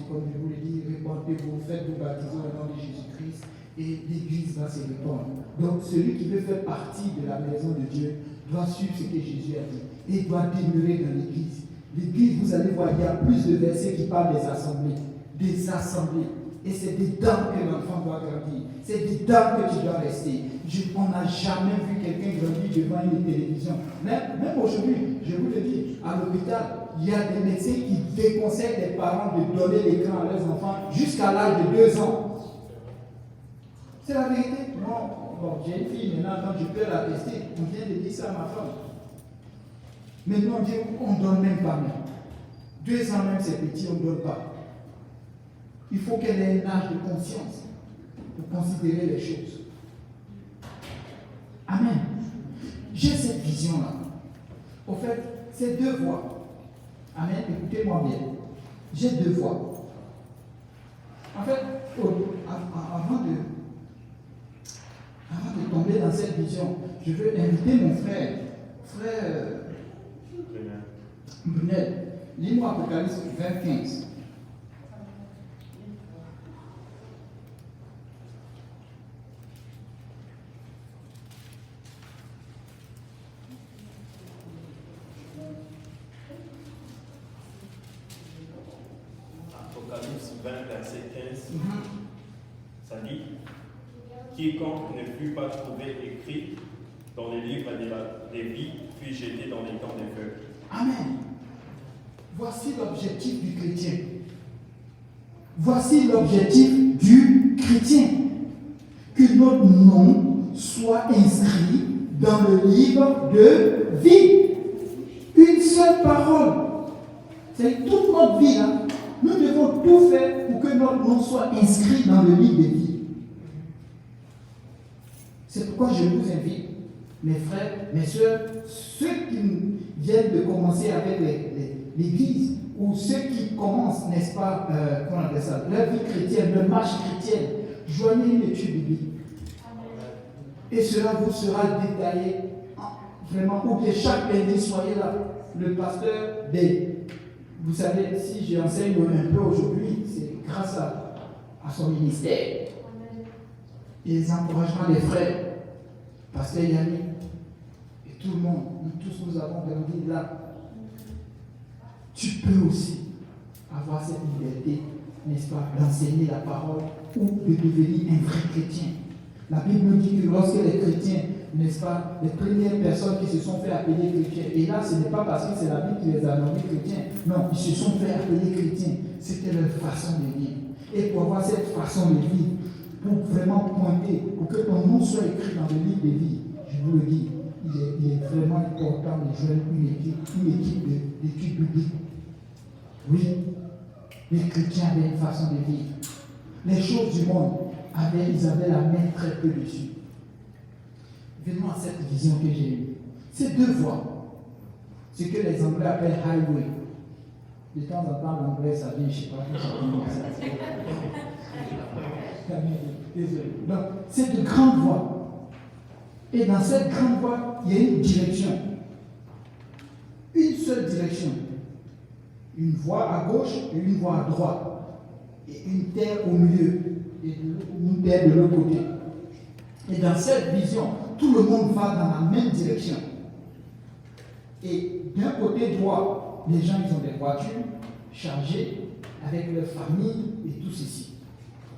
comme je vous l'ai dit, répandez-vous, faites-vous baptiser au nom de Jésus-Christ et l'Église va se répandre. Donc celui qui veut faire partie de la maison de Dieu doit suivre ce que Jésus a dit et doit demeurer dans l'Église. L'Église, vous allez voir, il y a plus de versets qui parlent des assemblées. Des assemblées. Et c'est dedans que l'enfant doit grandir. C'est dedans que tu dois rester. On n'a jamais vu quelqu'un grandir devant une télévision. Même aujourd'hui, je vous le dis, à l'hôpital, il y a des médecins qui déconseillent les parents de donner l'écran à leurs enfants jusqu'à l'âge de 2 ans. C'est la vérité. Bon, j'ai une fille maintenant, donc je peux la tester. On vient de dire ça à ma femme. Maintenant, on dit on ne donne même pas même. 2 ans même, c'est petit, on ne donne pas. Il faut qu'elle ait un âge de conscience pour considérer les choses. Amen. J'ai cette vision-là. Au fait, c'est 2 voies. Amen. Écoutez-moi bien. J'ai 2 voies. En fait, avant de tomber dans cette vision, je veux inviter mon frère Brunel. Lis-moi Apocalypse 20:15. Apocalypse 20, verset 15. Ça dit: quiconque ne fut pas trouvé écrit dans les livres des vies fut jeté dans les temps des feux. Amen. Voici l'objectif du chrétien. Voici l'objectif du chrétien. Que notre nom soit inscrit dans le livre de vie. Une seule parole. C'est toute notre vie. Hein. Nous devons tout faire pour que notre nom soit inscrit dans le livre de vie. C'est pourquoi je vous invite, mes frères, mes soeurs, ceux qui viennent de commencer avec l'Église, ou ceux qui commencent, n'est-ce pas, comment on appelle ça, leur vie chrétienne, leur marche chrétienne, joignez une étude biblique. Et cela vous sera détaillé, vraiment, ou bien chaque lundi, soyez là. Le pasteur vous savez, si j'enseigne un peu aujourd'hui, c'est grâce à son ministère. Et les encouragements des frères, pasteur Yannick, et tout le monde, nous tous nous avons grandi là. Tu peux aussi avoir cette liberté, n'est-ce pas, d'enseigner la parole ou de devenir un vrai chrétien. La Bible nous dit que lorsque les chrétiens, n'est-ce pas, les premières personnes qui se sont fait appeler chrétiens, et là ce n'est pas parce que c'est la Bible qui les a nommés chrétiens, non, ils se sont fait appeler chrétiens, c'était leur façon de vivre. Et pour avoir cette façon de vivre, pour vraiment pointer, pour que ton nom soit écrit dans le livre de vie, je vous le dis, il est vraiment important de joindre une équipe d'études bibliques. Oui, les chrétiens avaient une façon de vivre. Les choses du monde, ils avaient la main très peu dessus. Venons à cette vision que j'ai eue. C'est 2 voies. Ce que les Anglais appellent highway. De temps en temps, l'anglais, ça vient, je ne sais pas, désolé. Donc, c'est de grandes voies. Et dans cette grande voie, il y a une direction. Une seule direction. Une voie à gauche et une voie à droite. Et une terre au milieu. Et une terre de l'autre côté. Et dans cette vision, tout le monde va dans la même direction. Et d'un côté droit, les gens ils ont des voitures chargées avec leur famille et tout ceci.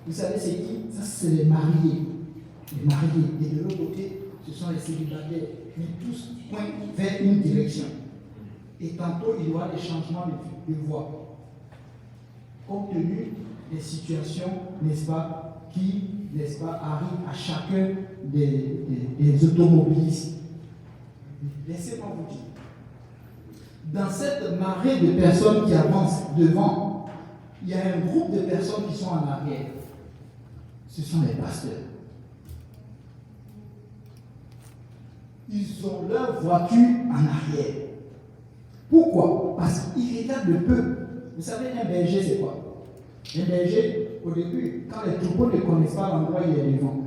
Vous savez c'est qui? Ça c'est les mariés. Les mariés. Et de l'autre côté, ce sont les célibataires. Mais tous pointent vers une direction. Et tantôt, il y aura des changements de voie. Compte tenu des situations, n'est-ce pas, qui, n'est-ce pas, arrivent à chacun des automobilistes. Laissez-moi vous dire. Dans cette marée de personnes qui avancent devant, il y a un groupe de personnes qui sont en arrière. Ce sont les pasteurs. Ils ont leur voiture en arrière. Pourquoi? Parce qu'ils regardent le peuple. Vous savez, un berger, c'est quoi? Un berger, au début, quand les troupeaux ne connaissent pas l'endroit, il est devant.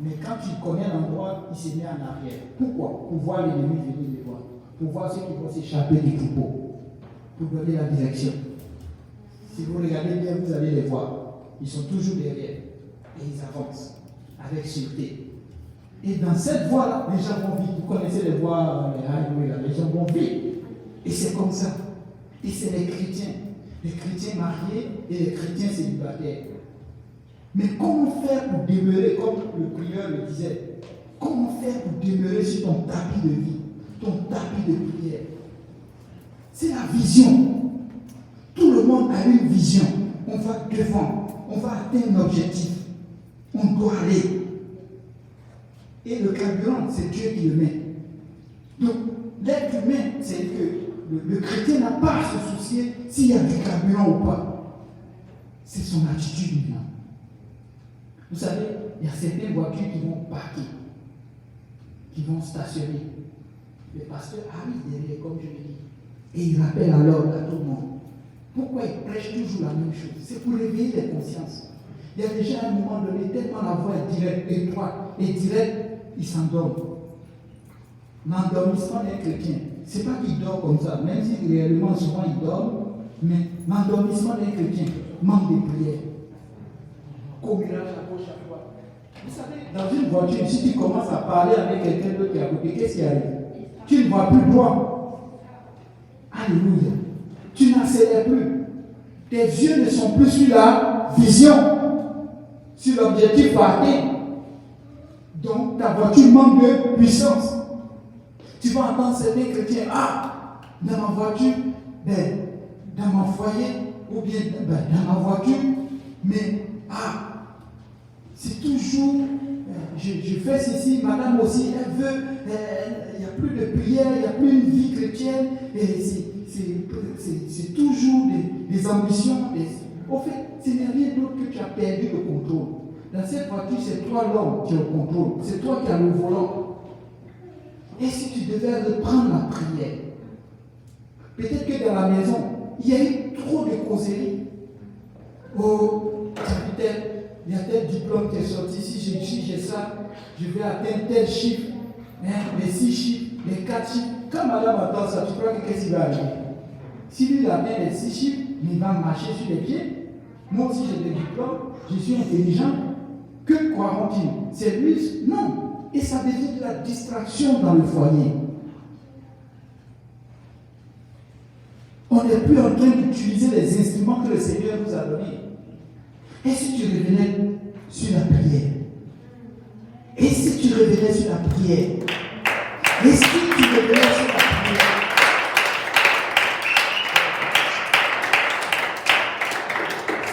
Mais quand il connaît l'endroit, il se met en arrière. Pourquoi? Pour voir l'ennemi venir les voir. Pour voir ceux qui vont s'échapper du troupeau. Pour donner la direction. Si vous regardez bien, vous allez les voir. Ils sont toujours derrière. Et ils avancent avec sûreté. Et dans cette voie-là, les gens vont vite. Vous connaissez les voies, les highways, les gens vont vite. Et c'est comme ça. Et c'est les chrétiens mariés et les chrétiens célibataires. Mais comment faire pour demeurer, comme le prieur le disait, comment faire pour demeurer sur ton tapis de vie, ton tapis de prière? C'est la vision. Tout le monde a une vision. On va devant, on va atteindre l'objectif. On doit aller. Et le carburant, c'est Dieu qui le met. Donc, l'être humain, c'est que le chrétien n'a pas à se soucier s'il y a du carburant ou pas. C'est son attitude maintenant. Vous savez, il y a certaines voitures qui vont parquer, qui vont stationner. Le pasteur arrive derrière, comme je l'ai dit, et il rappelle alors à tout le monde. Pourquoi il prêche toujours la même chose? C'est pour réveiller les consciences. Il y a déjà un moment donné, tellement la voix est directe, étroite et directe, il s'endorme. L'endormissement d'un chrétien, ce n'est pas qu'il dort comme ça, même si réellement souvent il dort, mais l'endormissement d'un chrétien manque de prière. Commurage à gauche à droite. Vous savez, dans une voiture, si tu commences à parler avec quelqu'un d'autre qui est à côté, qu'est-ce qui arrive? Tu ne vois plus droit. Alléluia. Tu n'accélères plus. Tes yeux ne sont plus sur la vision, sur l'objectif à atteindre. Donc ta voiture manque de puissance. Tu vas entendre certains chrétiens, dans ma voiture, dans mon foyer, ou bien dans ma voiture, mais c'est toujours, je fais ceci, madame aussi, elle veut, il n'y a plus de prière, il n'y a plus une vie chrétienne, et c'est toujours des ambitions. Au fait, ce n'est rien d'autre que tu as perdu le contrôle. Dans cette voiture, c'est toi l'homme qui a le contrôle, c'est toi qui as le volant. Et si tu devais reprendre la prière, peut-être que dans la maison, il y a eu trop de causeries. Oh, il y a tel diplôme qui est sorti, si j'ai ça, je vais atteindre tel chiffre, les 6 chiffres, les 4 chiffres. Quand madame attend ça, tu crois que qu'est-ce qui va arriver? Si lui il atteint les 6 chiffres, il va marcher sur les pieds. Moi aussi j'ai des diplômes, je suis intelligent. Que croiront-ils? C'est lui? Non. Et ça devient de la distraction dans le foyer. On n'est plus en train d'utiliser les instruments que le Seigneur nous a donnés. Et si tu revenais sur la prière? Et si tu revenais sur la prière? Et si tu revenais sur la prière?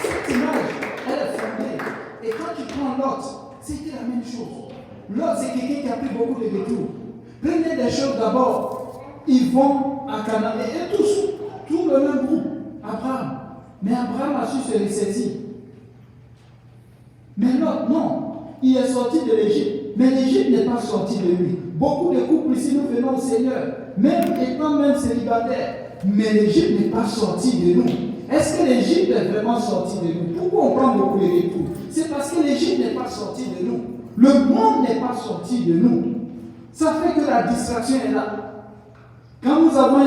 Cette image, elle est fondée. Et quand tu prends l'autre, c'était la même chose. L'autre, c'est quelqu'un qui a pris beaucoup de détours. Prenez des choses d'abord. Ils vont à Canaan. Et tous, tout le même groupe. Abraham. Mais Abraham a su se ressaisir. Mais l'autre, non. Il est sorti de l'Égypte. Mais l'Égypte n'est pas sortie de lui. Beaucoup de couples ici, nous venons au Seigneur. Même étant même célibataires. Mais l'Égypte n'est pas sortie de nous. Est-ce que l'Égypte est vraiment sortie de nous? Pourquoi on prend beaucoup de détours? C'est parce que l'Égypte n'est pas sortie de nous. Le monde n'est pas sorti de nous. Ça fait que la distraction est là. Quand nous avons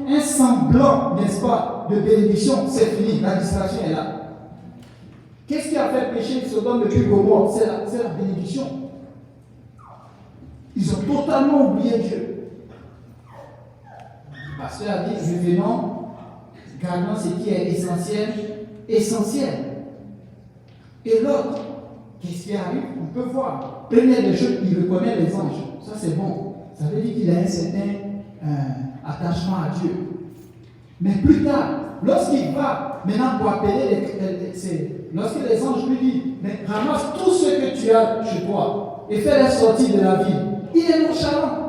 un semblant, n'est-ce pas, de bénédiction, c'est fini, la distraction est là. Qu'est-ce qui a fait pécher Sodome depuis Gomorrhe? C'est la bénédiction. Ils ont totalement oublié Dieu. Le pasteur a dit, revenons, gardons ce qui est essentiel. Et l'autre, qu'est-ce qui arrive? On peut voir. Première des choses, il reconnaît les anges. Ça, c'est bon. Ça veut dire qu'il a un certain attachement à Dieu. Mais plus tard, lorsqu'il va maintenant pour appeler lorsque les anges lui disent, mais ramasse tout ce que tu as chez toi et fais-les sortir de la ville, il est nonchalant.